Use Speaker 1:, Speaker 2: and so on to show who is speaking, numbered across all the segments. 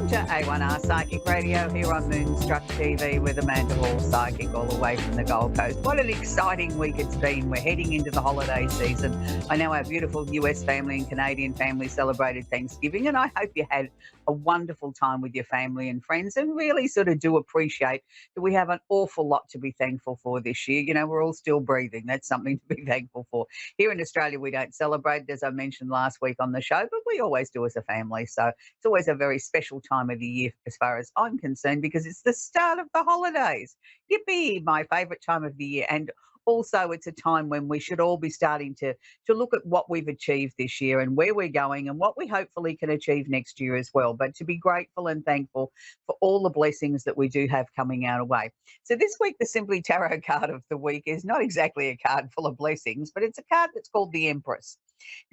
Speaker 1: Welcome to A1R Psychic Radio here on Moonstruck TV with Amanda Hall, Psychic, all the way from the Gold Coast. What an exciting week it's been. We're heading into the holiday season. I know our beautiful US family and Canadian family celebrated Thanksgiving, and I hope you had a wonderful time with your family and friends and really sort of do appreciate that we have an awful lot to be thankful for this year. You know, we're all still breathing. That's something to be thankful for. Here in Australia, we don't celebrate, as I mentioned last week on the show, but we always do as a family. So it's always a very special time of the year as far as I'm concerned because it's the start of the holidays. Yippee, my favourite time of the year. And also it's a time when we should all be starting to look at what we've achieved this year and where we're going and what we hopefully can achieve next year as well. But to be grateful and thankful for all the blessings that we do have coming our way. So this week, the Simply Tarot card of the week is not exactly a card full of blessings, but it's a card that's called the Empress.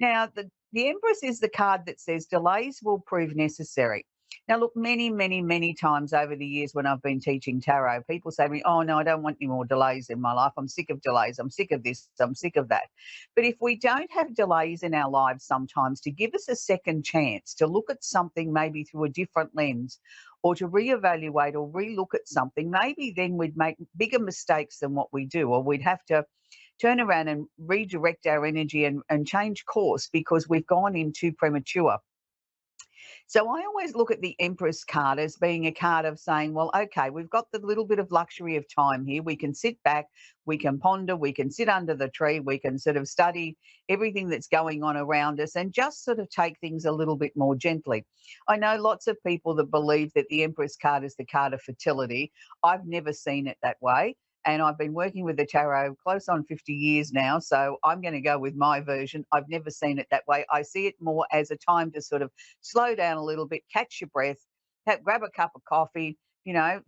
Speaker 1: Now, the Empress is the card that says delays will prove necessary. Now, look, many, many, many times over the years when I've been teaching tarot, people say to me, oh, no, I don't want any more delays in my life. I'm sick of delays. I'm sick of this. I'm sick of that. But if we don't have delays in our lives sometimes to give us a second chance to look at something maybe through a different lens or to reevaluate or relook at something, maybe then we'd make bigger mistakes than what we do, or we'd have to turn around and redirect our energy and change course because we've gone in too premature. So I always look at the Empress card as being a card of saying, well, okay, we've got the little bit of luxury of time here. We can sit back, we can ponder, we can sit under the tree, we can sort of study everything that's going on around us and just sort of take things a little bit more gently. I know lots of people that believe that the Empress card is the card of fertility. I've never seen it that way. And I've been working with the tarot close on 50 years now. So I'm going to go with my version. I've never seen it that way. I see it more as a time to sort of slow down a little bit, catch your breath, grab a cup of coffee,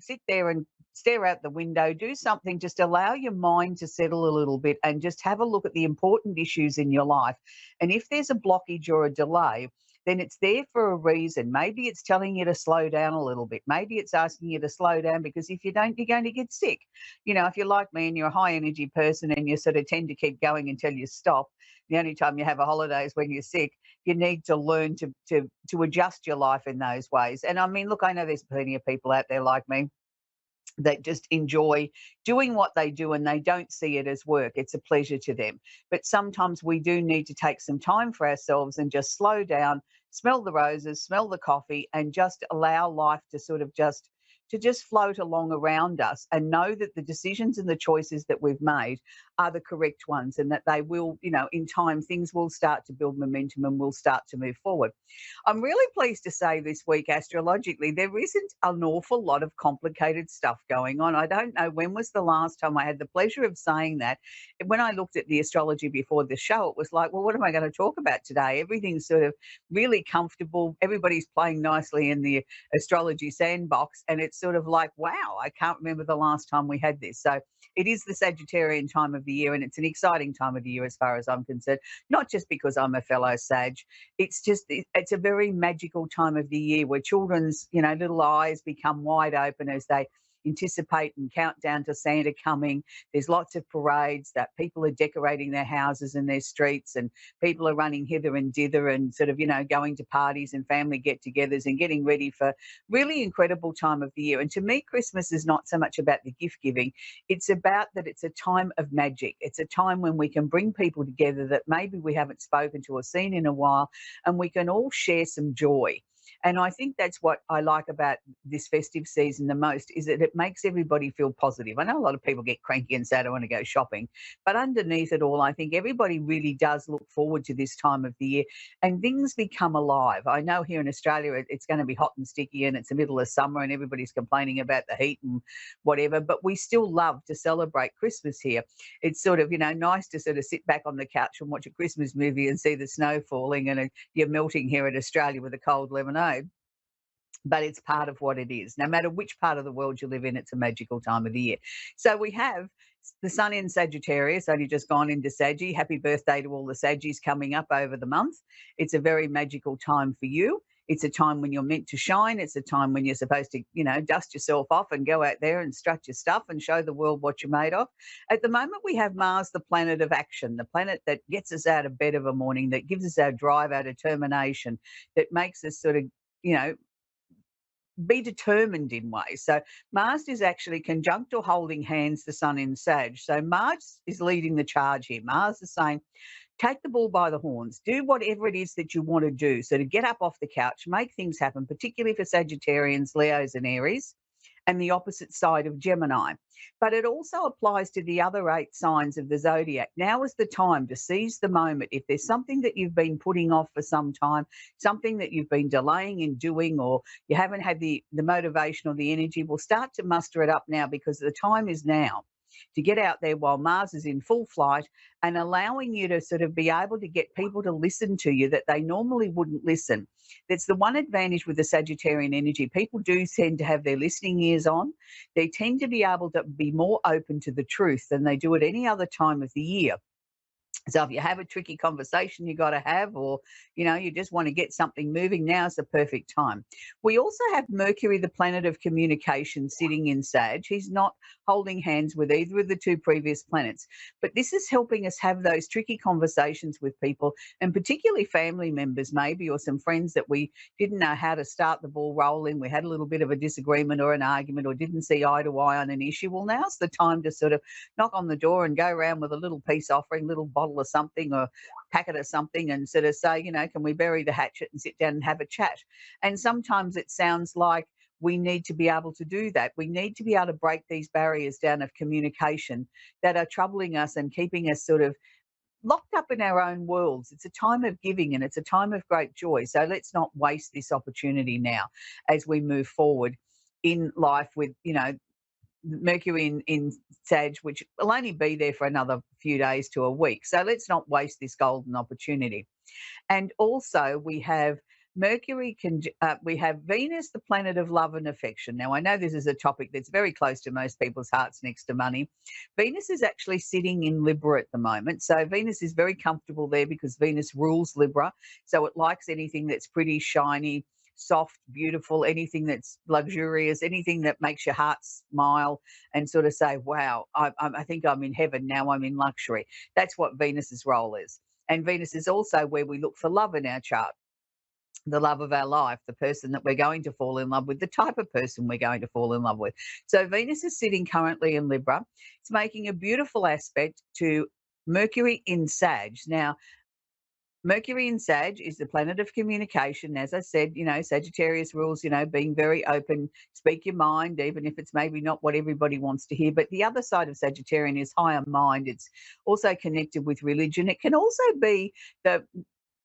Speaker 1: sit there and stare out the window, do something, just allow your mind to settle a little bit and just have a look at the important issues in your life. And if there's a blockage or a delay, then it's there for a reason. Maybe it's telling you to slow down a little bit. Maybe it's asking you to slow down because if you don't, you're going to get sick. If you're like me and you're a high energy person and you sort of tend to keep going until you stop, the only time you have a holiday is when you're sick. You need to learn to adjust your life in those ways. And I mean, look, I know there's plenty of people out there like me that just enjoy doing what they do and they don't see it as work. It's a pleasure to them. But sometimes we do need to take some time for ourselves and just slow down, smell the roses, smell the coffee, and just allow life to sort of just float along around us and know that the decisions and the choices that we've made are the correct ones and that they will, in time, things will start to build momentum and we'll start to move forward. I'm really pleased to say this week, astrologically, there isn't an awful lot of complicated stuff going on. I don't know when was the last time I had the pleasure of saying that. When I looked at the astrology before the show, it was like, well, what am I going to talk about today? Everything's sort of really comfortable. Everybody's playing nicely in the astrology sandbox. And it's sort of like, wow, I can't remember the last time we had this. So it is the Sagittarian time of the year, and it's an exciting time of the year as far as I'm concerned, not just because I'm a fellow Sag. It's a very magical time of the year where children's, little eyes become wide open as they anticipate and count down to Santa coming. There's lots of parades that people are decorating their houses and their streets, and people are running hither and dither and sort of, going to parties and family get-togethers and getting ready for really incredible time of the year. And to me, Christmas is not so much about the gift giving. It's about that it's a time of magic. It's a time when we can bring people together that maybe we haven't spoken to or seen in a while, and we can all share some joy. And I think that's what I like about this festive season the most, is that it makes everybody feel positive. I know a lot of people get cranky and say, I don't want to go shopping. But underneath it all, I think everybody really does look forward to this time of the year and things become alive. I know here in Australia it's going to be hot and sticky and it's the middle of summer and everybody's complaining about the heat and whatever, but we still love to celebrate Christmas here. It's sort of, nice to sort of sit back on the couch and watch a Christmas movie and see the snow falling and you're melting here in Australia with a cold lemonade. But it's part of what it is. No matter which part of the world you live in, it's a magical time of the year. So we have the sun in Sagittarius, only just gone into Saggy. Happy birthday to all the Saggies coming up over the month. It's a very magical time for you. It's a time when you're meant to shine. It's a time when you're supposed to, dust yourself off and go out there and strut your stuff and show the world what you're made of. At the moment, we have Mars, the planet of action, the planet that gets us out of bed of a morning, that gives us our drive, our determination, that makes us sort of, be determined in ways. So Mars is actually conjunct or holding hands the sun in Sag. So Mars is leading the charge here. Mars is saying, take the bull by the horns, do whatever it is that you want to do. So to get up off the couch, make things happen, particularly for Sagittarians, Leos, and Aries, and the opposite side of Gemini. But it also applies to the other 8 signs of the zodiac. Now is the time to seize the moment. If there's something that you've been putting off for some time, something that you've been delaying in doing, or you haven't had the motivation or the energy, we'll start to muster it up now, because the time is now to get out there while Mars is in full flight, and allowing you to sort of be able to get people to listen to you that they normally wouldn't listen. That's the one advantage with the Sagittarian energy. People do tend to have their listening ears on. They tend to be able to be more open to the truth than they do at any other time of the year. So if you have a tricky conversation you got to have, or, you just want to get something moving, now's the perfect time. We also have Mercury, the planet of communication, sitting in Sag. He's not holding hands with either of the 2 previous planets, but this is helping us have those tricky conversations with people, and particularly family members maybe, or some friends that we didn't know how to start the ball rolling. We had a little bit of a disagreement or an argument, or didn't see eye to eye on an issue. Well, now's the time to sort of knock on the door and go around with a little peace offering, little bottle of something or packet of something, and sort of say, can we bury the hatchet and sit down and have a chat? And sometimes it sounds like we need to be able to do that. We need to be able to break these barriers down of communication that are troubling us and keeping us sort of locked up in our own worlds. It's a time of giving, and it's a time of great joy. So let's not waste this opportunity now as we move forward in life with, Mercury in Sag, which will only be there for another few days to a week. So let's not waste this golden opportunity. And also we have we have Venus, the planet of love and affection. Now, I know this is a topic that's very close to most people's hearts next to money. Venus is actually sitting in Libra at the moment. So Venus is very comfortable there because Venus rules Libra. So it likes anything that's pretty, shiny, soft, beautiful, anything that's luxurious, anything that makes your heart smile and sort of say, wow, I think I'm in heaven now, I'm in luxury. That's what Venus's role is. And Venus is also where we look for love in our chart, the love of our life, the person that we're going to fall in love with, the type of person we're going to fall in love with. So Venus is sitting currently in Libra. It's making a beautiful aspect to Mercury in Sag. Now, Mercury in Sag is the planet of communication. As I said, Sagittarius rules, being very open, speak your mind, even if it's maybe not what everybody wants to hear. But the other side of Sagittarian is higher mind. It's also connected with religion. It can also be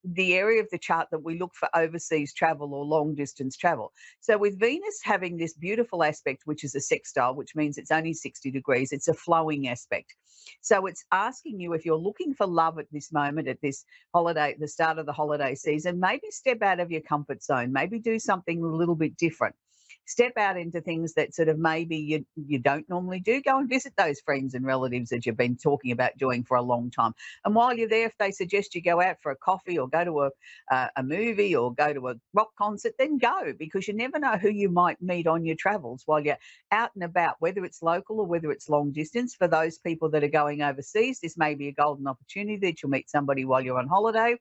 Speaker 1: the area of the chart that we look for overseas travel or long distance travel. So with Venus having this beautiful aspect, which is a sextile, which means it's only 60 degrees, it's a flowing aspect. So it's asking you, if you're looking for love at this moment, at this holiday, the start of the holiday season, maybe step out of your comfort zone, maybe do something a little bit different. Step out into things that sort of maybe you don't normally do. Go and visit those friends and relatives that you've been talking about doing for a long time. And while you're there, if they suggest you go out for a coffee or go to a movie or go to a rock concert, then go, because you never know who you might meet on your travels while you're out and about, whether it's local or whether it's long distance. For those people that are going overseas, this may be a golden opportunity that you'll meet somebody while you're on holiday.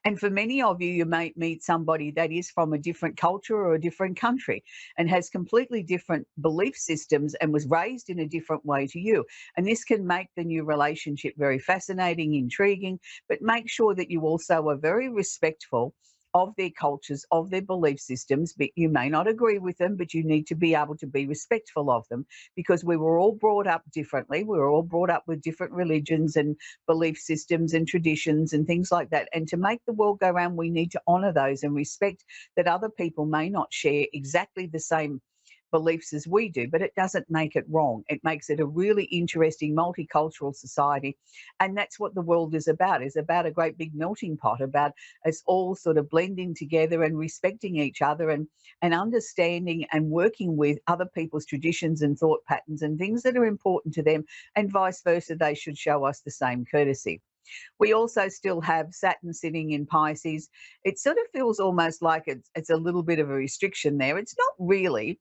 Speaker 1: And for many of you, you may meet somebody that is from a different culture or a different country and has completely different belief systems and was raised in a different way to you. And this can make the new relationship very fascinating, intriguing, but make sure that you also are very respectful of their cultures, of their belief systems. But you may not agree with them, but you need to be able to be respectful of them, because we were all brought up differently. We were all brought up with different religions and belief systems and traditions and things like that. And to make the world go round, we need to honour those and respect that other people may not share exactly the same beliefs as we do, but it doesn't make it wrong. It makes it a really interesting multicultural society. And that's what the world is about a great big melting pot, about us all sort of blending together and respecting each other and understanding and working with other people's traditions and thought patterns and things that are important to them, and vice versa, they should show us the same courtesy. We also still have Saturn sitting in Pisces. It sort of feels almost like it's a little bit of a restriction there. It's not really.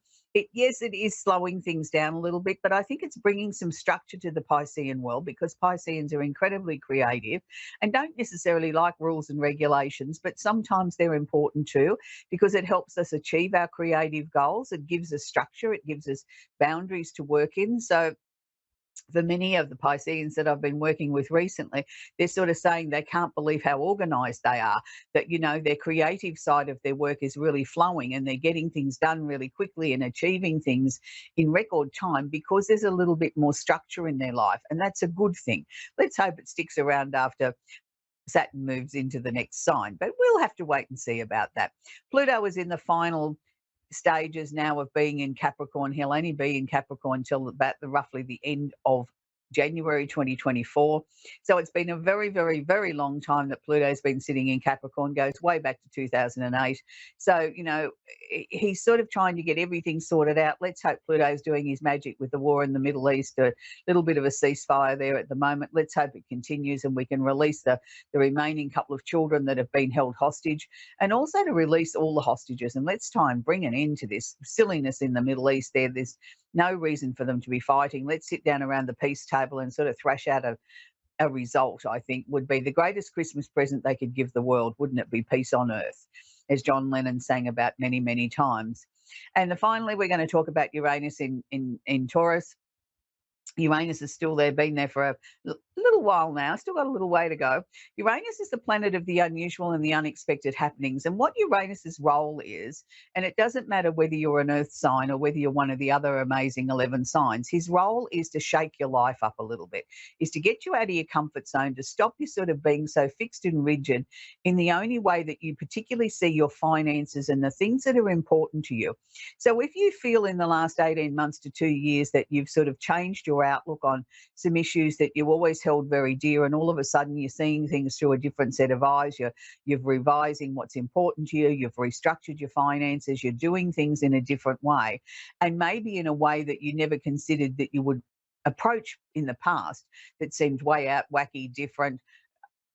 Speaker 1: Yes, it is slowing things down a little bit, but I think it's bringing some structure to the Piscean world because Pisceans are incredibly creative and don't necessarily like rules and regulations, but sometimes they're important too because it helps us achieve our creative goals. It gives us structure, it gives us boundaries to work in. So for many of the Pisceans that I've been working with recently, they're sort of saying they can't believe how organised they are, that, their creative side of their work is really flowing and they're getting things done really quickly and achieving things in record time because there's a little bit more structure in their life. And that's a good thing. Let's hope it sticks around after Saturn moves into the next sign, but we'll have to wait and see about that. Pluto is in the final stages now of being in Capricorn. He'll only be in Capricorn till about roughly the end of January 2024. So it's been a very, very, very long time that Pluto's been sitting in Capricorn, goes way back to 2008. So, he's sort of trying to get everything sorted out. Let's hope Pluto's doing his magic with the war in the Middle East, a little bit of a ceasefire there at the moment. Let's hope it continues and we can release the remaining couple of children that have been held hostage, and also to release all the hostages. And let's try and bring an end to this silliness in the Middle East there. There's no reason for them to be fighting. Let's sit down around the peace table and sort of thrash out a result, I think, would be the greatest Christmas present they could give the world, wouldn't it be? Peace on earth, as John Lennon sang about many, many times. And finally, we're going to talk about Uranus in Taurus. Uranus is still there, been there for a little while now, still got a little way to go. Uranus is the planet of the unusual and the unexpected happenings. And what Uranus's role is, and it doesn't matter whether you're an earth sign or whether you're one of the other amazing 11 signs, his role is to shake your life up a little bit, is to get you out of your comfort zone, to stop you sort of being so fixed and rigid in the only way that you particularly see your finances and the things that are important to you. So if you feel in the last 18 months to 2 years that you've sort of changed your outlook on some issues that you always held very dear, and all of a sudden you're seeing things through a different set of eyes, you're revising what's important to you, you've restructured your finances, you're doing things in a different way, and maybe in a way that you never considered that you would approach in the past, that seemed way out, wacky, different.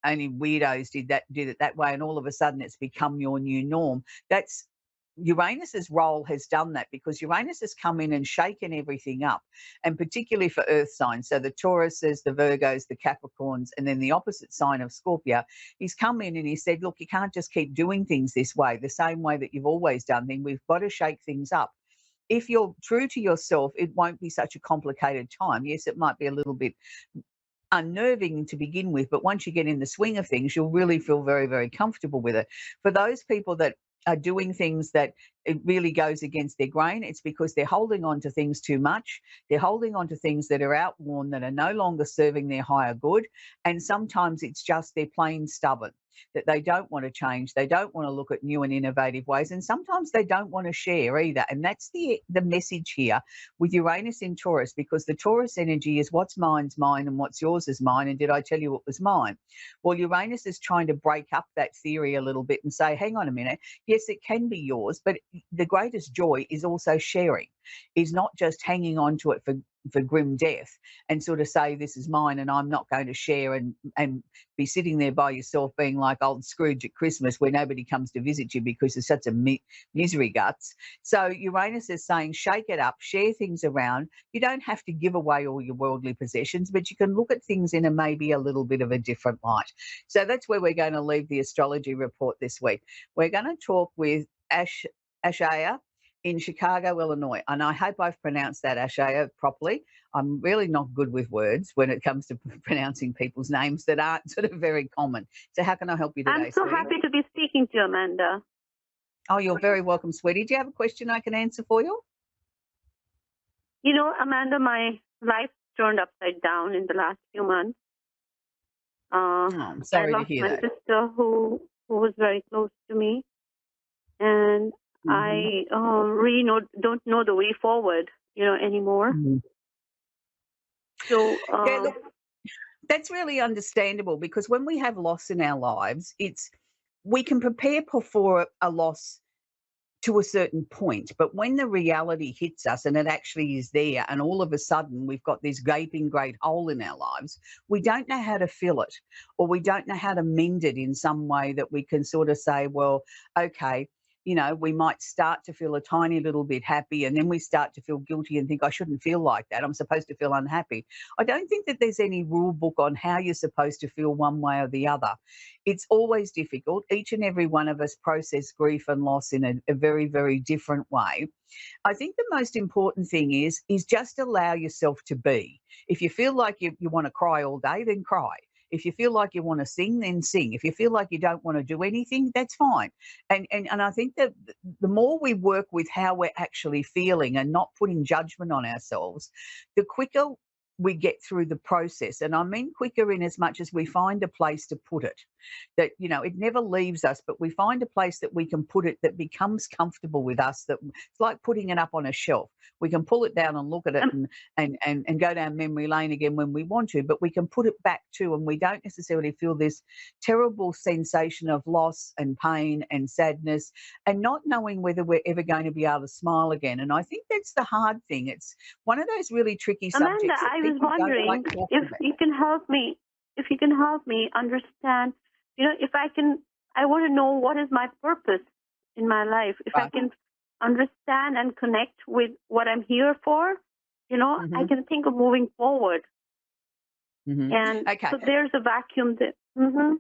Speaker 1: Only weirdos did it that way, and all of a sudden it's become your new norm. That's Uranus's role has done that, because Uranus has come in and shaken everything up, and particularly for earth signs. So the Tauruses, the Virgos, the Capricorns, and then the opposite sign of Scorpio. He's come in and he said, look, you can't just keep doing things this way, the same way that you've always done things. We've got to shake things up. If you're true to yourself, it won't be such a complicated time. Yes, it might be a little bit unnerving to begin with, but once you get in the swing of things, you'll really feel very, very comfortable with it. For those people that are doing things that it really goes against their grain, it's because they're holding on to things too much. They're holding on to things that are outworn, that are no longer serving their higher good. And sometimes it's just they're plain stubborn, that they don't want to change. They don't want to look at new and innovative ways. And sometimes they don't want to share either. And that's the message here with Uranus in Taurus, because the Taurus energy is what's mine's mine and what's yours is mine. And did I tell you what was mine? Well, Uranus is trying to break up that theory a little bit and say, hang on a minute. Yes, it can be yours, but the greatest joy is also sharing, is not just hanging on to it for grim death and sort of say this is mine and I'm not going to share, and be sitting there by yourself being like old Scrooge at Christmas where nobody comes to visit you because there's such a misery guts. So Uranus is saying shake it up, share things around. You don't have to give away all your worldly possessions, but you can look at things in maybe a little bit of a different light. So that's where we're going to leave the astrology report this week. We're going to talk with Ashaya in Chicago, Illinois. And I hope I've pronounced that, Ashaya, properly. I'm really not good with words when it comes to pronouncing people's names that aren't sort of very common. So how can I help you today,
Speaker 2: I'm so
Speaker 1: sweetie?
Speaker 2: happy to be speaking to you, Amanda.
Speaker 1: Oh, you're very welcome, sweetie. Do you have a question I can answer for you?
Speaker 2: You know, Amanda, my life turned upside down in the last few months.
Speaker 1: I'm sorry to hear that.
Speaker 2: I lost my sister who was very close to me. And I really don't know the way forward, anymore. So
Speaker 1: yeah, look, that's really understandable, because when we have loss in our lives, we can prepare for a loss to a certain point, but when the reality hits us and it actually is there, and all of a sudden we've got this gaping great hole in our lives, we don't know how to fill it, or we don't know how to mend it in some way that we can sort of say, well, okay, we might start to feel a tiny little bit happy, and then we start to feel guilty and think, I shouldn't feel like that. I'm supposed to feel unhappy. I don't think that there's any rule book on how you're supposed to feel one way or the other. It's always difficult. Each and every one of us process grief and loss in a very, very different way. I think the most important thing is just allow yourself to be. If you feel like you want to cry all day, then cry. If you feel like you want to sing, then sing. If you feel like you don't want to do anything, that's fine. And I think that the more we work with how we're actually feeling and not putting judgment on ourselves, the quicker we get through the process. And I mean quicker in as much as we find a place to put it. That, it never leaves us, but we find a place that we can put it that becomes comfortable with us. That it's like putting it up on a shelf. We can pull it down and look at it
Speaker 2: Um,
Speaker 1: and go down memory lane again when we want to, but we can put it back too, and we don't necessarily feel this terrible sensation of loss and pain and sadness and not knowing whether we're ever going to be able to smile again. And I think that's the hard thing. It's one of those really tricky
Speaker 2: Amanda,
Speaker 1: subjects that
Speaker 2: I was
Speaker 1: people don't like
Speaker 2: wondering
Speaker 1: talking
Speaker 2: if
Speaker 1: about.
Speaker 2: you can help me. If you can help me understand, if I can, I want to know what is my purpose in my life. If I
Speaker 1: Right.
Speaker 2: can understand and connect with what I'm here for, I
Speaker 1: Hmm.
Speaker 2: can think of moving forward.
Speaker 1: Hmm.
Speaker 2: And
Speaker 1: Okay.
Speaker 2: so there's a vacuum that. Hmm.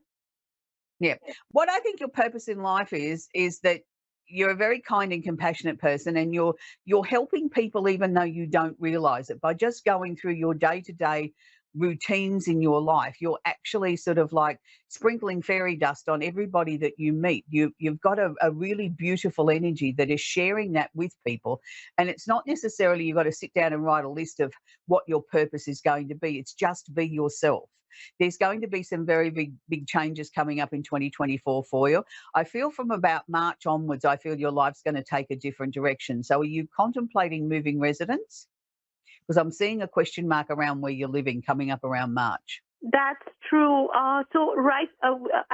Speaker 1: Yeah. What I think your purpose in life is that you're a very kind and compassionate person, and you're helping people even though you don't realize it. By just going through your day-to-day routines in your life, you're actually sort of like sprinkling fairy dust on everybody that you meet. You've got a really beautiful energy that is sharing that with people. And it's not necessarily you've got to sit down and write a list of what your purpose is going to be. It's just be yourself. There's going to be some very big changes coming up in 2024 for you. I feel from about March onwards, I feel your life's going to take a different direction. So are you contemplating moving residence? Because I'm seeing a question mark around where you're living coming up around March.
Speaker 2: That's true. I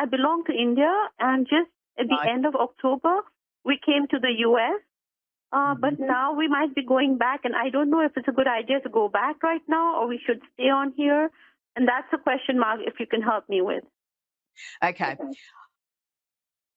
Speaker 2: belong to India, and just at the
Speaker 1: Right.
Speaker 2: end of October, we came to the U.S.
Speaker 1: Hmm.
Speaker 2: But now we might be going back, and I don't know if it's a good idea to go back right now or we should stay on here. And that's a question mark if you can help me with.
Speaker 1: Okay.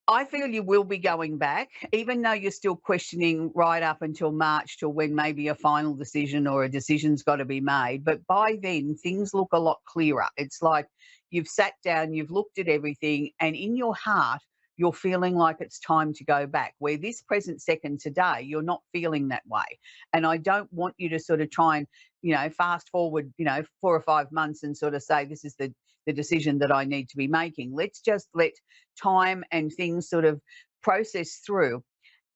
Speaker 1: I feel you will be going back, even though you're still questioning right up until March till when maybe a final decision or a decision's got to be made. But by then, things look a lot clearer. It's like you've sat down, you've looked at everything, and in your heart, you're feeling like it's time to go back. Where this present second today, you're not feeling that way. And I don't want you to sort of try and, fast forward, 4 or 5 months and sort of say, this is the decision that I need to be making. Let's just let time and things sort of process through.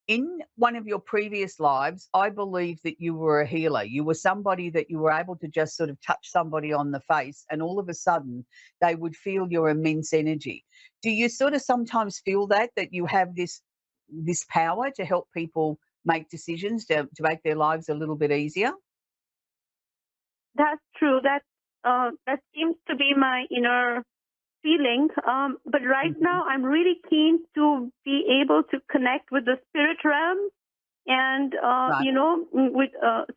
Speaker 1: In one of your previous lives, I believe that you were a healer. You were somebody that you were able to just sort of touch somebody on the face, and all of a sudden they would feel your immense energy. Do you sort of sometimes feel that you have this power to help people make decisions to make their lives a little bit easier?
Speaker 2: That's true. That seems to be my inner feeling. But right
Speaker 1: Mhm.
Speaker 2: now, I'm really keen to be able to connect with the spirit realm, and
Speaker 1: Right.
Speaker 2: with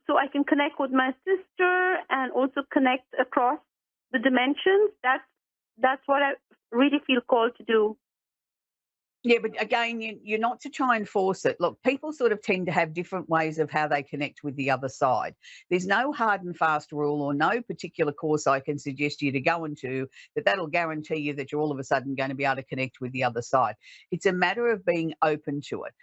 Speaker 2: so I can connect with my sister and also connect across the dimensions. That's what I really feel called to do.
Speaker 1: Yeah, but again, you're not to try and force it. Look, people sort of tend to have different ways of how they connect with the other side. There's no hard and fast rule or no particular course I can suggest you to go into that'll guarantee you that you're all of a sudden going to be able to connect with the other side. It's a matter of being open to it.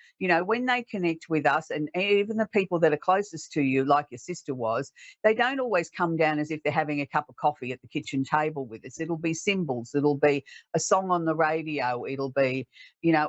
Speaker 1: When they connect with us, and even the people that are closest to you, like your sister was, they don't always come down as if they're having a cup of coffee at the kitchen table with us. It'll be symbols, it'll be a song on the radio, it'll be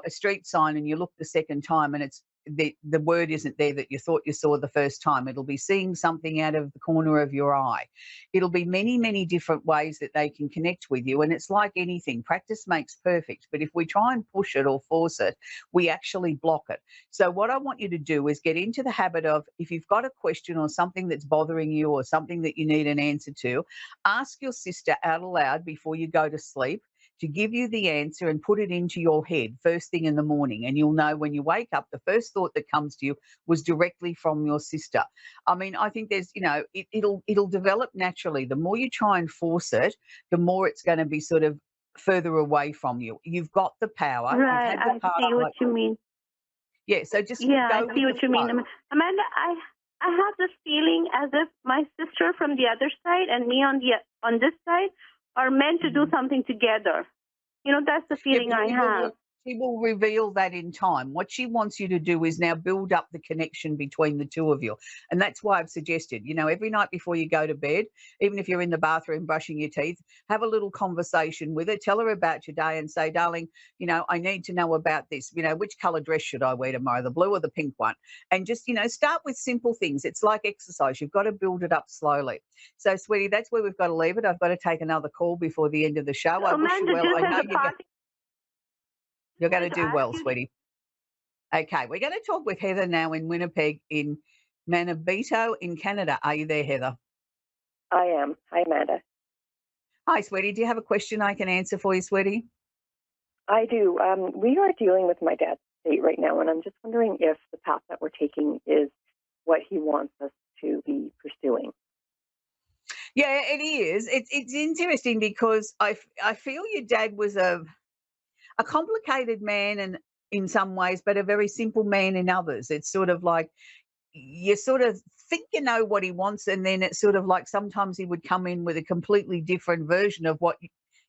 Speaker 1: a street sign, and you look the second time and it's the word isn't there that you thought you saw the first time. It'll be seeing something out of the corner of your eye. It'll be many, many different ways that they can connect with you. And it's like anything, practice makes perfect. But if we try and push it or force it, we actually block it. So what I want you to do is get into the habit of, if you've got a question or something that's bothering you or something that you need an answer to, ask your sister out aloud before you go to sleep to give you the answer and put it into your head first thing in the morning. And you'll know when you wake up, the first thought that comes to you was directly from your sister. I mean, I think there's, it'll develop naturally. The more you try and force it, the more it's going to be sort of further away from you. You've got the power. You've
Speaker 2: Right,
Speaker 1: had the
Speaker 2: I
Speaker 1: power.
Speaker 2: see what
Speaker 1: Like,
Speaker 2: you mean.
Speaker 1: Yeah, so just
Speaker 2: Yeah, I
Speaker 1: go with
Speaker 2: see
Speaker 1: the
Speaker 2: what you mean.
Speaker 1: flow.
Speaker 2: Amanda, I have this feeling as if my sister from the other side and me on this side are meant to do
Speaker 1: Mhm.
Speaker 2: something together. That's the
Speaker 1: Yeah,
Speaker 2: feeling
Speaker 1: but
Speaker 2: I have.
Speaker 1: she will reveal that in time. What she wants you to do is now build up the connection between the two of you. And that's why I've suggested, every night before you go to bed, even if you're in the bathroom brushing your teeth, have a little conversation with her. Tell her about your day and say, darling, I need to know about this. Which color dress should I wear tomorrow, the blue or the pink one? And just, start with simple things. It's like exercise. You've got to build it up slowly. So, sweetie, that's where we've got to leave it. I've got to take another call before the end of the show.
Speaker 2: So,
Speaker 1: I wish you
Speaker 2: Amanda,
Speaker 1: well.
Speaker 2: just
Speaker 1: I
Speaker 2: as
Speaker 1: know
Speaker 2: a parting,
Speaker 1: you're going to
Speaker 2: wanted to
Speaker 1: do
Speaker 2: ask
Speaker 1: well,
Speaker 2: you.
Speaker 1: sweetie. Okay, we're going to talk with Heather now in Winnipeg in Manabito in Canada. Are you there, Heather?
Speaker 3: I am. Hi, Amanda.
Speaker 1: Hi, sweetie. Do you have a question I can answer for you, sweetie?
Speaker 3: I do. We are dealing with my dad's state right now, and I'm just wondering if the path that we're taking is what he wants us to be pursuing.
Speaker 1: Yeah, it is. It's interesting because I feel your dad was a complicated man and in some ways, but a very simple man in others. It's sort of like you sort of think you know what he wants, and then it's sort of like sometimes he would come in with a completely different version of what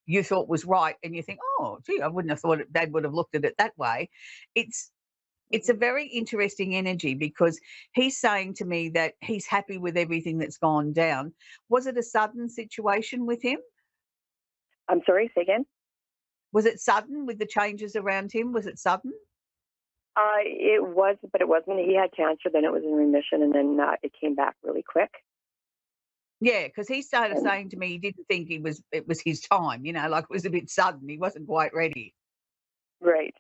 Speaker 1: you thought was right, and you think, oh, gee, I wouldn't have thought Dad would have looked at it that way. It's it's a very interesting energy because he's saying to me that he's happy with everything that's gone down. Was it a sudden situation with him?
Speaker 3: I'm sorry, say again?
Speaker 1: Was it sudden with the changes around him? Was it sudden?
Speaker 3: It was, but it wasn't. He had cancer, then it was in remission, and then it came back really quick.
Speaker 1: Yeah, because he started
Speaker 3: And
Speaker 1: saying to me he didn't think it was his time, like it was a bit sudden. He wasn't quite ready.
Speaker 3: right.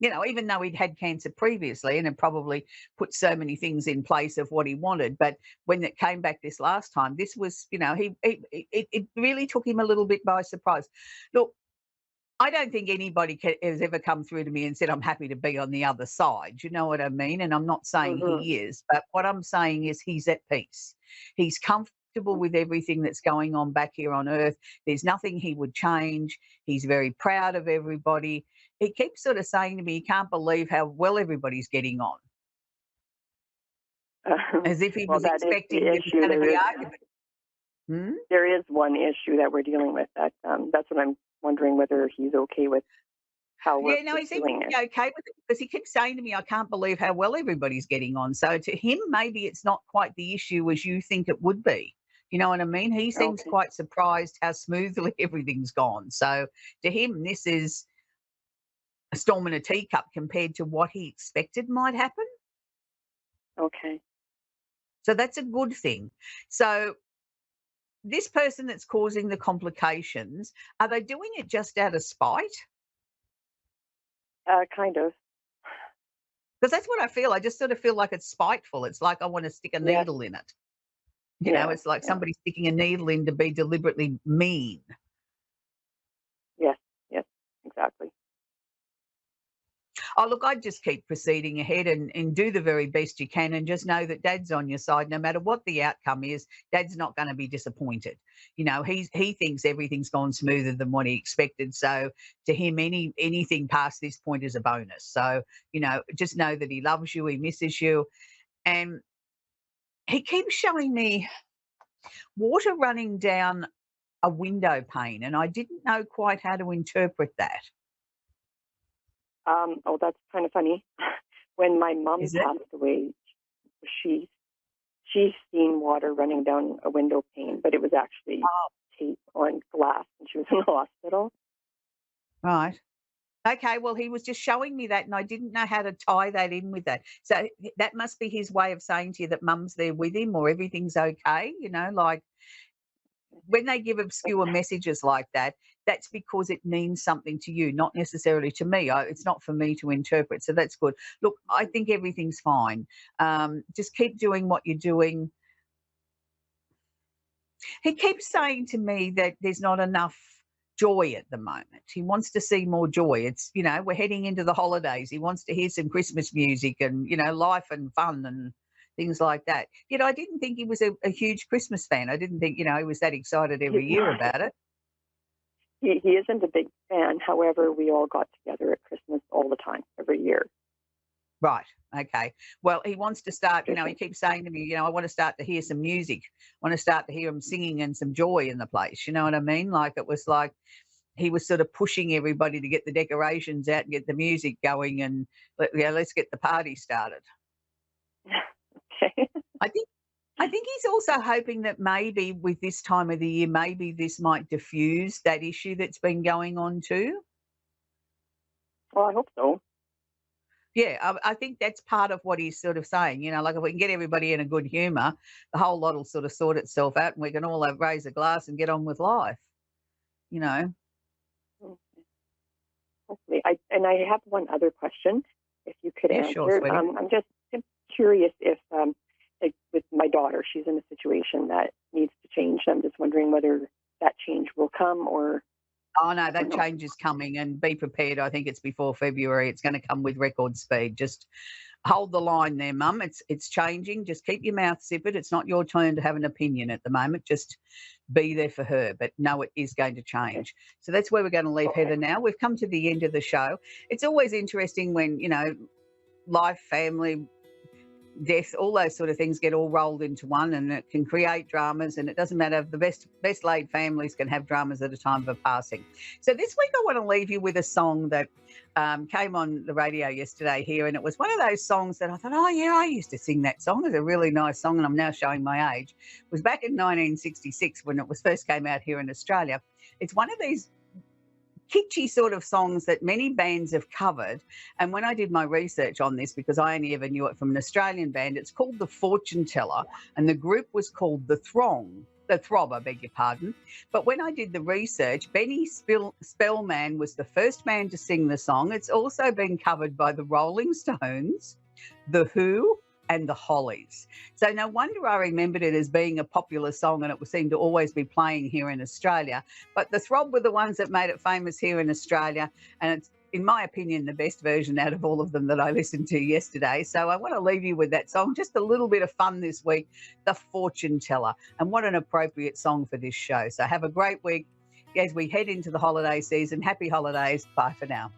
Speaker 1: Even though he'd had cancer previously and had probably put so many things in place of what he wanted. But when it came back this last time, this was, it really took him a little bit by surprise. Look, I don't think anybody has ever come through to me and said, I'm happy to be on the other side. You know what I mean? And I'm not saying
Speaker 3: Mm-hmm.
Speaker 1: he is, but what I'm saying is he's at peace. He's comfortable with everything that's going on back here on earth. There's nothing he would change. He's very proud of everybody. He keeps sort of saying to me, he can't believe how well everybody's getting on, as if he
Speaker 3: Well,
Speaker 1: was
Speaker 3: that is the
Speaker 1: expecting there was
Speaker 3: issue.
Speaker 1: going to be argument. Hmm?
Speaker 3: There is one issue that we're dealing with. That's what I'm wondering whether he's okay with how we're
Speaker 1: Yeah, no, he seems
Speaker 3: pursuing
Speaker 1: to
Speaker 3: it.
Speaker 1: be okay with it because he keeps saying to me, I can't believe how well everybody's getting on. So to him, maybe it's not quite the issue as you think it would be. You know what I mean? He seems
Speaker 3: Okay.
Speaker 1: quite surprised how smoothly everything's gone. So to him, this is a storm in a teacup compared to what he expected might happen.
Speaker 3: Okay.
Speaker 1: So that's a good thing. So this person that's causing the complications, are they doing it just out of spite?
Speaker 3: Kind of.
Speaker 1: Because that's what I feel. I just sort of feel like it's spiteful. It's like I want to stick a
Speaker 3: Yes.
Speaker 1: needle in it.
Speaker 3: Yeah.
Speaker 1: It's like
Speaker 3: Yeah.
Speaker 1: somebody sticking a needle in to be deliberately mean.
Speaker 3: Yes. Yes. Exactly.
Speaker 1: Oh, look, I'd just keep proceeding ahead and do the very best you can and just know that Dad's on your side. No matter what the outcome is, Dad's not going to be disappointed. He thinks everything's gone smoother than what he expected. So to him, anything past this point is a bonus. So, just know that he loves you, he misses you. And he keeps showing me water running down a window pane, and I didn't know quite how to interpret that.
Speaker 3: Oh, that's kind of funny. When my mom
Speaker 1: Is it?
Speaker 3: passed away, she she's seen water running down a window pane, but it was actually tape on glass, and she was in the hospital.
Speaker 1: Right. Okay, well, he was just showing me that, and I didn't know how to tie that in with that. So that must be his way of saying to you that mum's there with him or everything's okay, like when they give obscure messages like that, that's because it means something to you, not necessarily to me. It's not for me to interpret. So that's good. Look, I think everything's fine. Just keep doing what you're doing. He keeps saying to me that there's not enough joy at the moment. He wants to see more joy. It's, we're heading into the holidays. He wants to hear some Christmas music and, life and fun and things like that. Yet I didn't think he was a huge Christmas fan. I didn't think, he was that excited
Speaker 3: He's
Speaker 1: every year
Speaker 3: not.
Speaker 1: about it.
Speaker 3: He isn't a big fan. However, we all got together at Christmas all the time, every year.
Speaker 1: Right. Okay. Well, he wants to start, he
Speaker 3: Okay.
Speaker 1: keeps saying to me, I want to start to hear some music. I want to start to hear him singing and some joy in the place. You know what I mean? Like it was like he was sort of pushing everybody to get the decorations out and get the music going and let's get the party started.
Speaker 3: Okay.
Speaker 1: I think I think he's also hoping that maybe with this time of the year, maybe this might diffuse that issue that's been going on too.
Speaker 3: Well, I hope so.
Speaker 1: Yeah, I think that's part of what he's sort of saying. Like if we can get everybody in a good humour, the whole lot will sort of sort itself out, and we can all raise a glass and get on with life. You know.
Speaker 3: Mm, hopefully. I have one other question, if you could
Speaker 1: Yeah, sure,
Speaker 3: answer.
Speaker 1: sweetie.
Speaker 3: I'm just curious if, like with my daughter, she's in a situation that needs to change. I'm just wondering whether that change will come
Speaker 1: Oh no,
Speaker 3: or
Speaker 1: that
Speaker 3: not.
Speaker 1: change is coming, and be prepared. I think it's before February. It's going to come with record speed. Just hold the line there, Mum. It's changing. Just keep your mouth zipped. It's not your turn to have an opinion at the moment. Just be there for her. But no, it is going to
Speaker 3: Okay.
Speaker 1: change. So that's where we're going to leave
Speaker 3: Okay.
Speaker 1: Heather now. We've come to the end of the show. It's always interesting when life, family, death, all those sort of things get all rolled into one, and it can create dramas. And it doesn't matter. The best laid families can have dramas at a time of a passing. So this week I want to leave you with a song that came on the radio yesterday here, and it was one of those songs that I thought, oh yeah, I used to sing that song. It's a really nice song, and I'm now showing my age. It was back in 1966 when it was first came out here in Australia. It's one of these kitschy sort of songs that many bands have covered. And when I did my research on this, because I only ever knew it from an Australian band, it's called The Fortune Teller, and the group was called The Throb, I beg your pardon. But when I did the research, Benny Spellman was the first man to sing the song. It's also been covered by the Rolling Stones, The Who, and the Hollies. So no wonder I remembered it as being a popular song, and it seemed to always be playing here in Australia. But the Throb were the ones that made it famous here in Australia, and it's, in my opinion, the best version out of all of them that I listened to yesterday. So I want to leave you with that song. Just a little bit of fun this week, The Fortune Teller. And what an appropriate song for this show. So have a great week as we head into the holiday season. Happy holidays. Bye for now.